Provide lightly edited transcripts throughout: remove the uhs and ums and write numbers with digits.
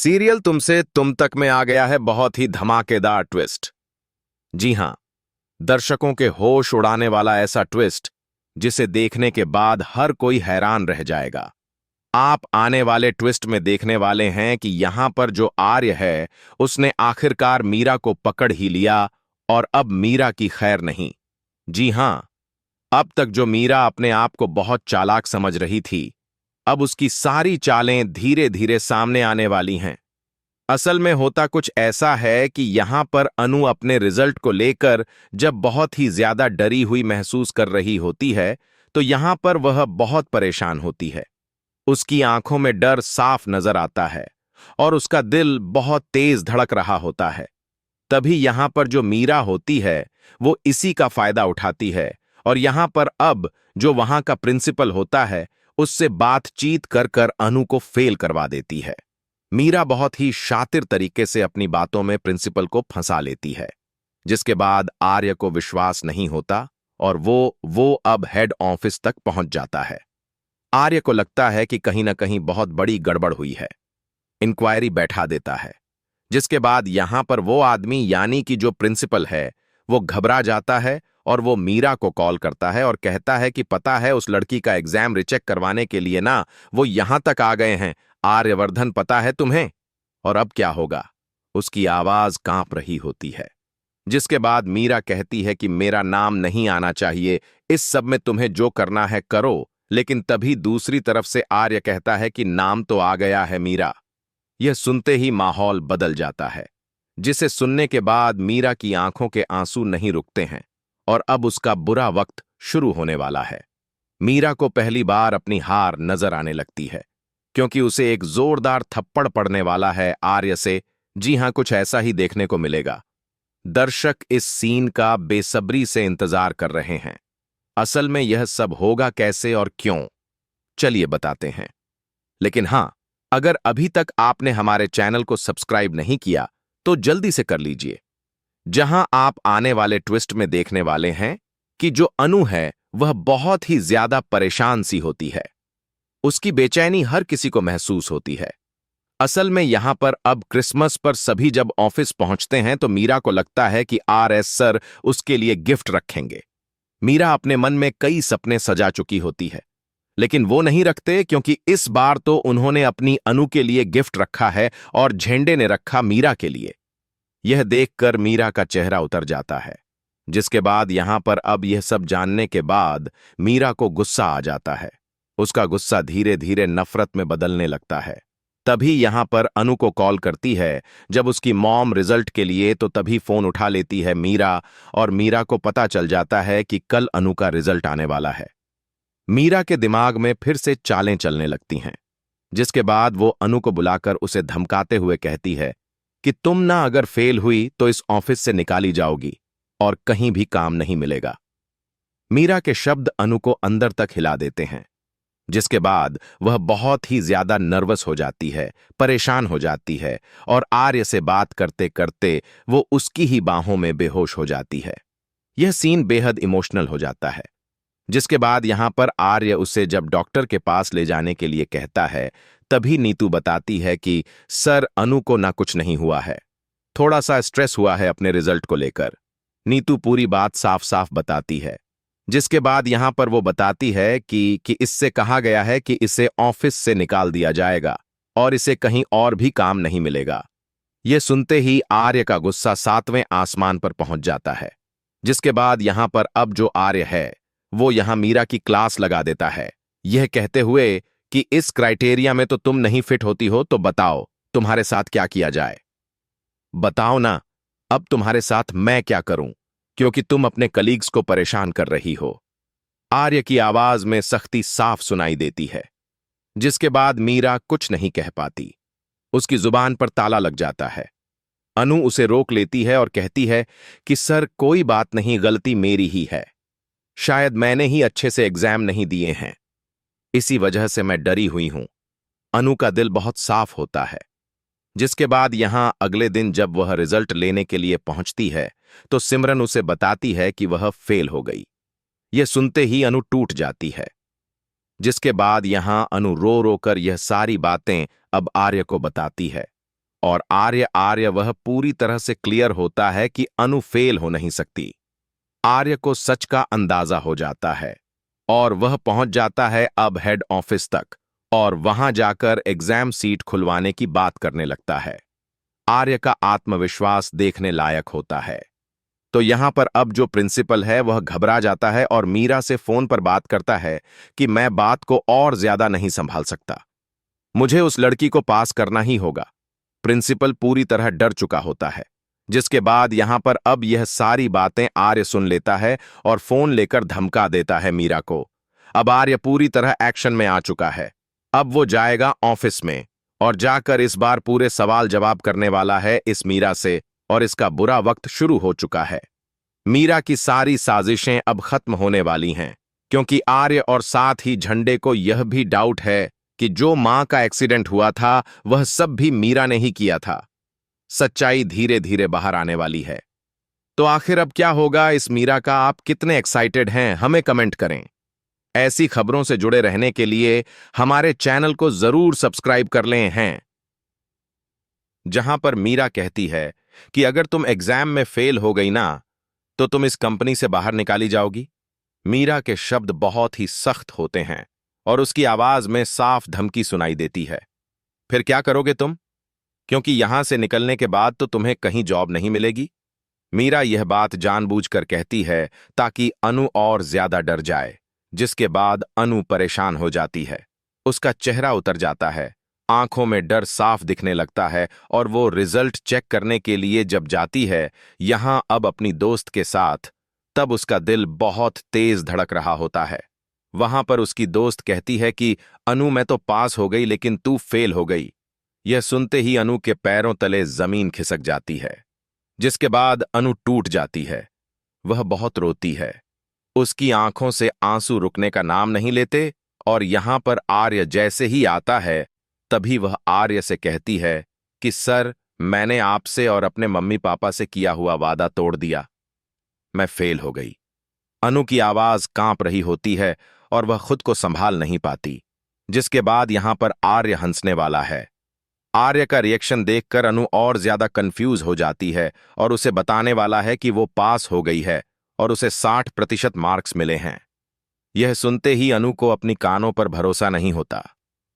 Serial तुमसे तुम तक में आ गया है बहुत ही धमाकेदार ट्विस्ट। जी हां, दर्शकों के होश उड़ाने वाला ऐसा ट्विस्ट जिसे देखने के बाद हर कोई हैरान रह जाएगा। आप आने वाले ट्विस्ट में देखने वाले हैं कि यहां पर जो आर्य है उसने आखिरकार मीरा को पकड़ ही लिया और अब मीरा की खैर नहीं। जी हां, अब तक जो मीरा अपने आप को बहुत चालाक समझ रही थी, अब उसकी सारी चालें धीरे धीरे सामने आने वाली हैं। असल में होता कुछ ऐसा है कि यहां पर अनु अपने रिजल्ट को लेकर जब बहुत ही ज्यादा डरी हुई महसूस कर रही होती है, तो यहां पर वह बहुत परेशान होती है। उसकी आंखों में डर साफ नजर आता है और उसका दिल बहुत तेज धड़क रहा होता है। तभी यहां पर जो मीरा होती है वो इसी का फायदा उठाती है और यहां पर अब जो वहां का प्रिंसिपल होता है उससे बातचीत कर कर अनु को फेल करवा देती है। मीरा बहुत ही शातिर तरीके से अपनी बातों में प्रिंसिपल को फंसा लेती है, जिसके बाद आर्य को विश्वास नहीं होता और वो अब हेड ऑफिस तक पहुंच जाता है। आर्य को लगता है कि कहीं ना कहीं बहुत बड़ी गड़बड़ हुई है। इंक्वायरी बैठा देता है, जिसके बाद यहां पर वो आदमी यानी कि जो प्रिंसिपल है वो घबरा जाता है और वो मीरा को कॉल करता है और कहता है कि पता है उस लड़की का एग्जाम रिचेक करवाने के लिए ना वो यहां तक आ गए हैं। आर्यवर्धन पता है तुम्हें? और अब क्या होगा? उसकी आवाज कांप रही होती है, जिसके बाद मीरा कहती है कि मेरा नाम नहीं आना चाहिए, इस सब में तुम्हें जो करना है करो। लेकिन तभी दूसरी तरफ से आर्य कहता है कि नाम तो आ गया है मीरा। यह सुनते ही माहौल बदल जाता है, जिसे सुनने के बाद मीरा की आंखों के आंसू नहीं रुकते हैं और अब उसका बुरा वक्त शुरू होने वाला है। मीरा को पहली बार अपनी हार नजर आने लगती है, क्योंकि उसे एक जोरदार थप्पड़ पड़ने वाला है आर्य से। जी हां, कुछ ऐसा ही देखने को मिलेगा। दर्शक इस सीन का बेसब्री से इंतजार कर रहे हैं। असल में यह सब होगा कैसे और क्यों, चलिए बताते हैं। लेकिन हां, अगर अभी तक आपने हमारे चैनल को सब्सक्राइब नहीं किया तो जल्दी से कर लीजिए, जहां आप आने वाले ट्विस्ट में देखने वाले हैं कि जो अनु है वह बहुत ही ज्यादा परेशान सी होती है। उसकी बेचैनी हर किसी को महसूस होती है। असल में यहां पर अब क्रिसमस पर सभी जब ऑफिस पहुंचते हैं तो मीरा को लगता है कि आरएस सर उसके लिए गिफ्ट रखेंगे। मीरा अपने मन में कई सपने सजा चुकी होती है, लेकिन वो नहीं रखते, क्योंकि इस बार तो उन्होंने अपनी अनु के लिए गिफ्ट रखा है और झेंडे ने रखा मीरा के लिए। यह देखकर मीरा का चेहरा उतर जाता है, जिसके बाद यहां पर अब यह सब जानने के बाद मीरा को गुस्सा आ जाता है। उसका गुस्सा धीरे धीरे नफरत में बदलने लगता है। तभी यहां पर अनु को कॉल करती है जब उसकी मॉम रिजल्ट के लिए, तो तभी फोन उठा लेती है मीरा और मीरा को पता चल जाता है कि कल अनु का रिजल्ट आने वाला है। मीरा के दिमाग में फिर से चालें चलने लगती हैं, जिसके बाद वो अनु को बुलाकर उसे धमकाते हुए कहती है कि तुम ना अगर फेल हुई तो इस ऑफिस से निकाली जाओगी और कहीं भी काम नहीं मिलेगा। मीरा के शब्द अनु को अंदर तक हिला देते हैं, जिसके बाद वह बहुत ही ज्यादा नर्वस हो जाती है, परेशान हो जाती है और आर्य से बात करते करते वो उसकी ही बाहों में बेहोश हो जाती है। यह सीन बेहद इमोशनल हो जाता है, जिसके बाद यहां पर आर्य उसे जब डॉक्टर के पास ले जाने के लिए कहता है, तभी नीतू बताती है कि सर अनु को ना कुछ नहीं हुआ है, थोड़ा सा स्ट्रेस हुआ है अपने रिजल्ट को लेकर। नीतू पूरी बात साफ साफ बताती है, जिसके बाद यहां पर वो बताती है कि इससे कहा गया है कि इसे ऑफिस से निकाल दिया जाएगा और इसे कहीं और भी काम नहीं मिलेगा। यह सुनते ही आर्य का गुस्सा 7वें आसमान पर पहुंच जाता है, जिसके बाद यहां पर अब जो आर्य है वो यहां मीरा की क्लास लगा देता है, यह कहते हुए कि इस क्राइटेरिया में तो तुम नहीं फिट होती हो, तो बताओ तुम्हारे साथ क्या किया जाए। बताओ ना, अब तुम्हारे साथ मैं क्या करूं, क्योंकि तुम अपने कलीग्स को परेशान कर रही हो। आर्य की आवाज में सख्ती साफ सुनाई देती है, जिसके बाद मीरा कुछ नहीं कह पाती। उसकी जुबान पर ताला लग जाता है। अनु उसे रोक लेती है और कहती है कि सर कोई बात नहीं, गलती मेरी ही है, शायद मैंने ही अच्छे से एग्जाम नहीं दिए हैं, इसी वजह से मैं डरी हुई हूं। अनु का दिल बहुत साफ होता है, जिसके बाद यहां अगले दिन जब वह रिजल्ट लेने के लिए पहुंचती है तो सिमरन उसे बताती है कि वह फेल हो गई। यह सुनते ही अनु टूट जाती है, जिसके बाद यहां अनु रो रो कर यह सारी बातें अब आर्य को बताती है। और आर्य वह पूरी तरह से क्लियर होता है कि अनु फेल हो नहीं सकती। आर्य को सच का अंदाजा हो जाता है और वह पहुंच जाता है अब हेड ऑफिस तक और वहां जाकर एग्जाम सीट खुलवाने की बात करने लगता है। आर्य का आत्मविश्वास देखने लायक होता है। तो यहां पर अब जो प्रिंसिपल है वह घबरा जाता है और मीरा से फोन पर बात करता है कि मैं बात को और ज्यादा नहीं संभाल सकता, मुझे उस लड़की को पास करना ही होगा। प्रिंसिपल पूरी तरह डर चुका होता है, जिसके बाद यहां पर अब यह सारी बातें आर्य सुन लेता है और फोन लेकर धमका देता है मीरा को। अब आर्य पूरी तरह एक्शन में आ चुका है। अब वो जाएगा ऑफिस में और जाकर इस बार पूरे सवाल जवाब करने वाला है इस मीरा से, और इसका बुरा वक्त शुरू हो चुका है। मीरा की सारी साजिशें अब खत्म होने वाली हैं, क्योंकि आर्य और साथ ही झंडे को यह भी डाउट है कि जो मां का एक्सीडेंट हुआ था वह सब भी मीरा ने ही किया था। सच्चाई धीरे धीरे बाहर आने वाली है। तो आखिर अब क्या होगा इस मीरा का? आप कितने एक्साइटेड हैं हमें कमेंट करें। ऐसी खबरों से जुड़े रहने के लिए हमारे चैनल को जरूर सब्सक्राइब कर लें हैं। जहां पर मीरा कहती है कि अगर तुम एग्जाम में फेल हो गई ना तो तुम इस कंपनी से बाहर निकाली जाओगी। मीरा के शब्द बहुत ही सख्त होते हैं और उसकी आवाज में साफ धमकी सुनाई देती है। फिर क्या करोगे तुम? क्योंकि यहां से निकलने के बाद तो तुम्हें कहीं जॉब नहीं मिलेगी। मीरा यह बात जानबूझकर कहती है ताकि अनु और ज्यादा डर जाए, जिसके बाद अनु परेशान हो जाती है। उसका चेहरा उतर जाता है, आंखों में डर साफ दिखने लगता है और वो रिजल्ट चेक करने के लिए जब जाती है यहां अब अपनी दोस्त के साथ, तब उसका दिल बहुत तेज धड़क रहा होता है। वहां पर उसकी दोस्त कहती है कि अनु मैं तो पास हो गई लेकिन तू फेल हो गई। यह सुनते ही अनु के पैरों तले जमीन खिसक जाती है, जिसके बाद अनु टूट जाती है। वह बहुत रोती है, उसकी आंखों से आंसू रुकने का नाम नहीं लेते। और यहां पर आर्य जैसे ही आता है तभी वह आर्य से कहती है कि सर, मैंने आपसे और अपने मम्मी पापा से किया हुआ वादा तोड़ दिया, मैं फेल हो गई। अनु की आवाज कांप रही होती है और वह खुद को संभाल नहीं पाती, जिसके बाद यहां पर आर्य हंसने वाला है। आर्य का रिएक्शन देखकर अनु और ज्यादा कंफ्यूज हो जाती है और उसे बताने वाला है कि वो पास हो गई है और उसे 60% मार्क्स मिले हैं। यह सुनते ही अनु को अपनी कानों पर भरोसा नहीं होता,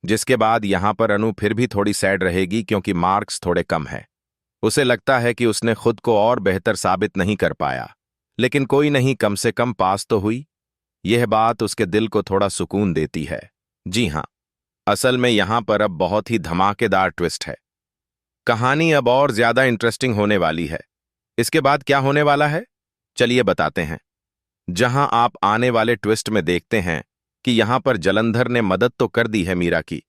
जिसके बाद यहां पर अनु फिर भी थोड़ी सैड रहेगी क्योंकि मार्क्स थोड़े कम है। उसे लगता है कि उसने खुद को और बेहतर साबित नहीं कर पाया, लेकिन कोई नहीं, कम से कम पास तो हुई। यह बात उसके दिल को थोड़ा सुकून देती है। जी हां, असल में यहां पर अब बहुत ही धमाकेदार ट्विस्ट है। कहानी अब और ज्यादा इंटरेस्टिंग होने वाली है। इसके बाद क्या होने वाला है चलिए बताते हैं। जहां आप आने वाले ट्विस्ट में देखते हैं कि यहां पर जलंधर ने मदद तो कर दी है मीरा की,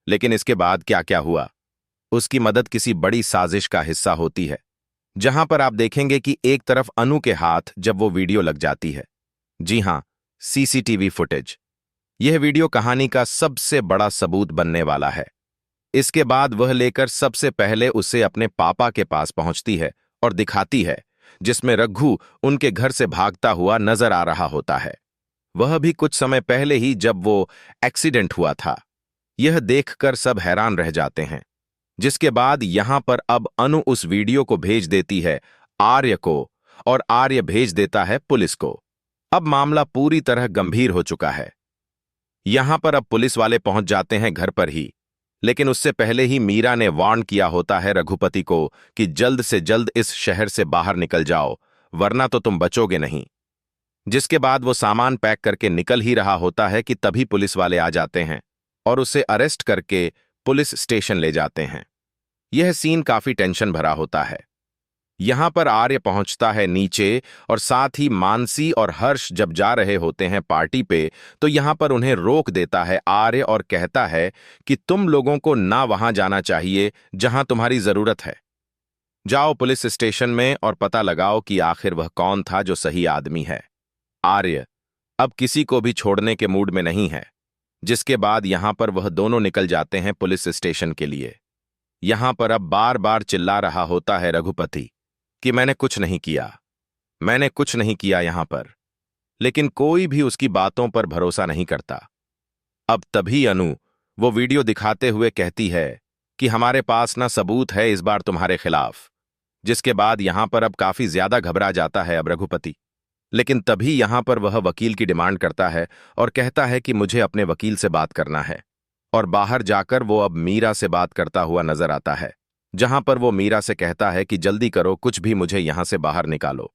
लेकिन इसके बाद क्या क्या हुआ। उसकी मदद किसी बड़ी साजिश का हिस्सा होती है, जहां पर आप देखेंगे कि एक तरफ अनु के हाथ जब वो वीडियो लग जाती है। जी हां, सीसीटीवी फुटेज। यह वीडियो कहानी का सबसे बड़ा सबूत बनने वाला है। इसके बाद वह लेकर सबसे पहले उसे अपने पापा के पास पहुंचती है और दिखाती है, जिसमें रघु उनके घर से भागता हुआ नजर आ रहा होता है। वह भी कुछ समय पहले ही जब वो एक्सीडेंट हुआ था। यह देखकर सब हैरान रह जाते हैं, जिसके बाद यहां पर अब अनु उस वीडियो को भेज देती है आर्य को और आर्य भेज देता है पुलिस को। अब मामला पूरी तरह गंभीर हो चुका है। यहां पर अब पुलिस वाले पहुंच जाते हैं घर पर ही, लेकिन उससे पहले ही मीरा ने वार्न किया होता है रघुपति को कि जल्द से जल्द इस शहर से बाहर निकल जाओ, वरना तो तुम बचोगे नहीं। जिसके बाद वो सामान पैक करके निकल ही रहा होता है कि तभी पुलिस वाले आ जाते हैं और उसे अरेस्ट करके पुलिस स्टेशन ले जाते हैं। यह सीन काफी टेंशन भरा होता है। यहां पर आर्य पहुंचता है नीचे और साथ ही मानसी और हर्ष जब जा रहे होते हैं पार्टी पे, तो यहां पर उन्हें रोक देता है आर्य और कहता है कि तुम लोगों को ना वहां जाना चाहिए जहां तुम्हारी जरूरत है। जाओ पुलिस स्टेशन में और पता लगाओ कि आखिर वह कौन था जो सही आदमी है। आर्य अब किसी को भी छोड़ने के मूड में नहीं है, जिसके बाद यहां पर वह दोनों निकल जाते हैं पुलिस स्टेशन के लिए। यहां पर अब बार बार चिल्ला रहा होता है रघुपति कि मैंने कुछ नहीं किया, मैंने कुछ नहीं किया यहां पर, लेकिन कोई भी उसकी बातों पर भरोसा नहीं करता। अब तभी अनु वो वीडियो दिखाते हुए कहती है कि हमारे पास ना सबूत है इस बार तुम्हारे खिलाफ। जिसके बाद यहां पर अब काफी ज्यादा घबरा जाता है अब रघुपति। लेकिन तभी यहां पर वह वकील की डिमांड करता है और कहता है कि मुझे अपने वकील से बात करना है। और बाहर जाकर वो अब मीरा से बात करता हुआ नजर आता है, जहां पर वो मीरा से कहता है कि जल्दी करो, कुछ भी मुझे यहां से बाहर निकालो,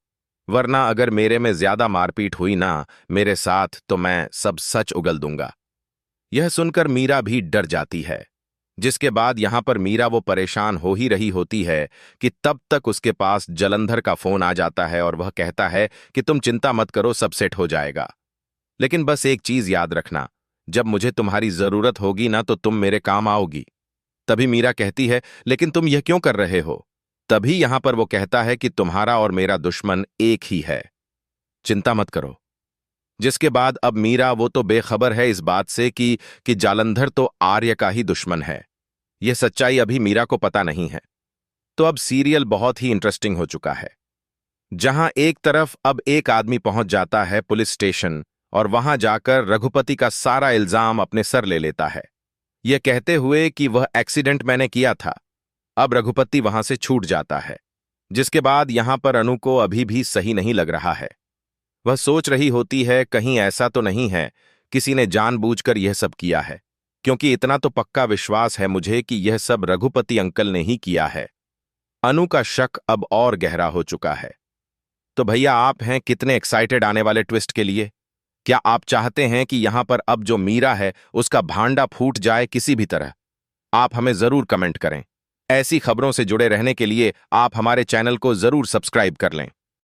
वरना अगर मेरे में ज्यादा मारपीट हुई ना मेरे साथ तो मैं सब सच उगल दूंगा। यह सुनकर मीरा भी डर जाती है। जिसके बाद यहां पर मीरा वो परेशान हो ही रही होती है कि तब तक उसके पास जलंधर का फोन आ जाता है और वह कहता है कि तुम चिंता मत करो, सब सेट हो जाएगा। लेकिन बस एक चीज याद रखना, जब मुझे तुम्हारी जरूरत होगी ना तो तुम मेरे काम आओगी। तभी मीरा कहती है, लेकिन तुम यह क्यों कर रहे हो? तभी यहां पर वो कहता है कि तुम्हारा और मेरा दुश्मन एक ही है, चिंता मत करो। जिसके बाद अब मीरा वो तो बेखबर है इस बात से कि जालंधर तो आर्य का ही दुश्मन है। यह सच्चाई अभी मीरा को पता नहीं है। तो अब सीरियल बहुत ही इंटरेस्टिंग हो चुका है, जहां एक तरफ अब एक आदमी पहुंच जाता है पुलिस स्टेशन और वहां जाकर रघुपति का सारा इल्जाम अपने सर ले लेता है, यह कहते हुए कि वह एक्सीडेंट मैंने किया था। अब रघुपति वहां से छूट जाता है। जिसके बाद यहां पर अनु को अभी भी सही नहीं लग रहा है। वह सोच रही होती है कहीं ऐसा तो नहीं है किसी ने जानबूझकर यह सब किया है, क्योंकि इतना तो पक्का विश्वास है मुझे कि यह सब रघुपति अंकल ने ही किया है। अनु का शक अब और गहरा हो चुका है। तो भैया, आप हैं कितने एक्साइटेड आने वाले ट्विस्ट के लिए? क्या आप चाहते हैं कि यहां पर अब जो मीरा है उसका भांडा फूट जाए किसी भी तरह? आप हमें जरूर कमेंट करें। ऐसी खबरों से जुड़े रहने के लिए आप हमारे चैनल को जरूर सब्सक्राइब कर लें।